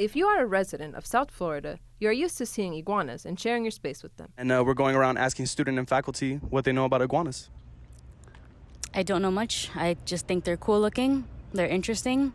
If you are a resident of South Florida, you are used to seeing iguanas and sharing your space with them. And we're going around asking students and faculty what they know about iguanas. I don't know much. I just think they're cool looking, they're interesting,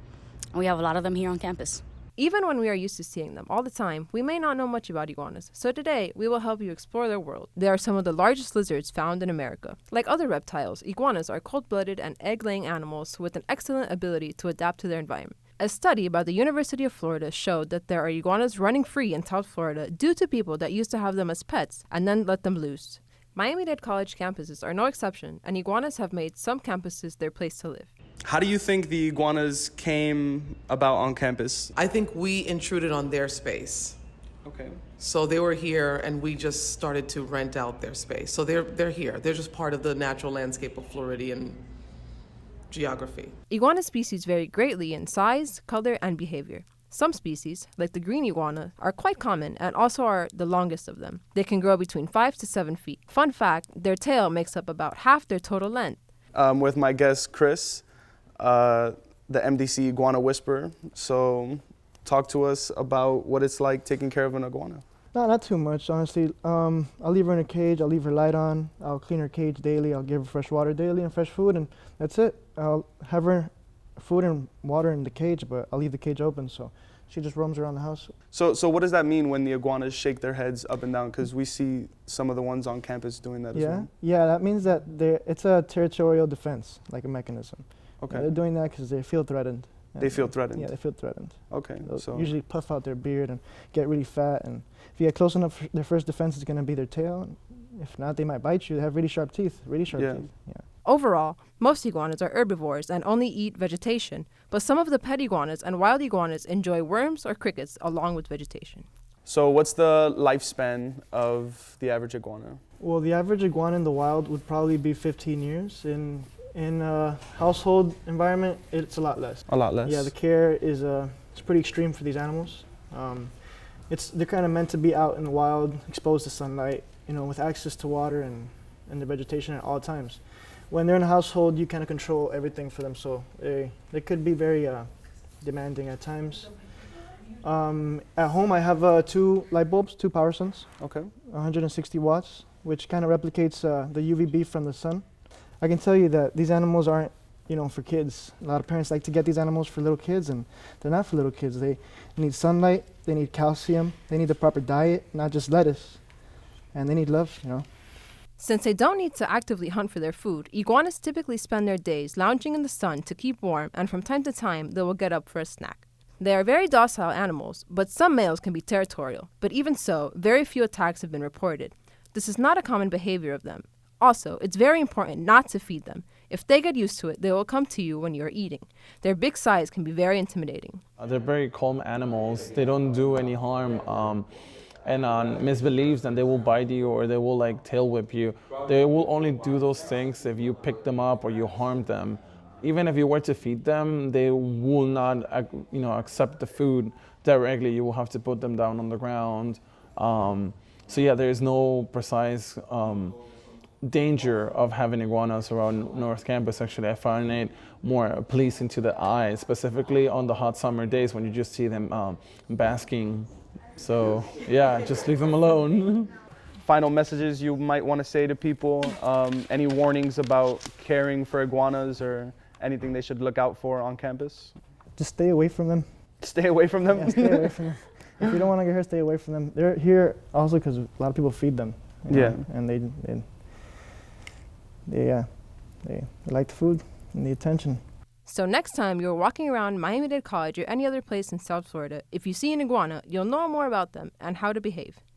and we have a lot of them here on campus. Even when we are used to seeing them all the time, we may not know much about iguanas, so today we will help you explore their world. They are some of the largest lizards found in America. Like other reptiles, iguanas are cold-blooded and egg-laying animals with an excellent ability to adapt to their environment. A study by the University of Florida showed that there are iguanas running free in South Florida due to people that used to have them as pets and then let them loose. Miami-Dade College campuses are no exception, and iguanas have made some campuses their place to live. How do you think the iguanas came about on campus? I think we intruded on their space. Okay. So they were here and we just started to rent out their space. So they're here. They're just part of the natural landscape of Floridian geography. Iguana species vary greatly in size, color, and behavior. Some species, like the green iguana, are quite common and also are the longest of them. They can grow between 5 to 7 feet. Fun fact, their tail makes up about half their total length. With my guest, Chris, the MDC Iguana Whisperer. So talk to us about what it's like taking care of an iguana. No, not too much, honestly. I'll leave her in a cage, I'll leave her light on, I'll clean her cage daily, I'll give her fresh water daily and fresh food, and that's it. I'll have her food and water in the cage, but I'll leave the cage open, so she just roams around the house. So what does that mean when the iguanas shake their heads up and down? Because we see some of the ones on campus doing that as well. Yeah, that means that it's a territorial defense, like a mechanism. Okay. They're doing that because they feel threatened. They feel threatened? Yeah, they feel threatened. Okay. They'll usually puff out their beard and get really fat, and if you get close enough, their first defense is going to be their tail. And if not, they might bite you. They have really sharp teeth, teeth. Yeah. Overall, most iguanas are herbivores and only eat vegetation, but some of the pet iguanas and wild iguanas enjoy worms or crickets along with vegetation. So what's the lifespan of the average iguana? Well, the average iguana in the wild would probably be 15 years. In a household environment, it's a lot less. A lot less? Yeah, the care is it's pretty extreme for these animals. They're kind of meant to be out in the wild, exposed to sunlight, with access to water and the vegetation at all times. When they're in a household, you kind of control everything for them, so they could be very demanding at times. At home, I have 2 light bulbs, 2 power suns. Okay. 160 watts, which kind of replicates the UVB from the sun. I can tell you that these animals aren't, for kids. A lot of parents like to get these animals for little kids, and they're not for little kids. They need sunlight, they need calcium, they need the proper diet, not just lettuce, and they need love, Since they don't need to actively hunt for their food, iguanas typically spend their days lounging in the sun to keep warm, and from time to time, they will get up for a snack. They are very docile animals, but some males can be territorial. But even so, very few attacks have been reported. This is not a common behavior of them. Also, it's very important not to feed them. If they get used to it, they will come to you when you are eating. Their big size can be very intimidating. They're very calm animals. They don't do any harm. And on misbeliefs, then they will bite you or they will tail whip you. They will only do those things if you pick them up or you harm them. Even if you were to feed them, they will not accept the food directly. You will have to put them down on the ground. So yeah, there is no precise danger of having iguanas around North Campus. Actually, I find it more pleasing to the eye, specifically on the hot summer days when you just see them basking. So yeah, just leave them alone. Final messages you might want to say to people? Any warnings about caring for iguanas or anything they should look out for on campus? Just stay away from them. Stay away from them? Yeah, stay away from them. If you don't want to get hurt, stay away from them. They're here also because a lot of people feed them. And they like the food and the attention. So next time you're walking around Miami-Dade College or any other place in South Florida, if you see an iguana, you'll know more about them and how to behave.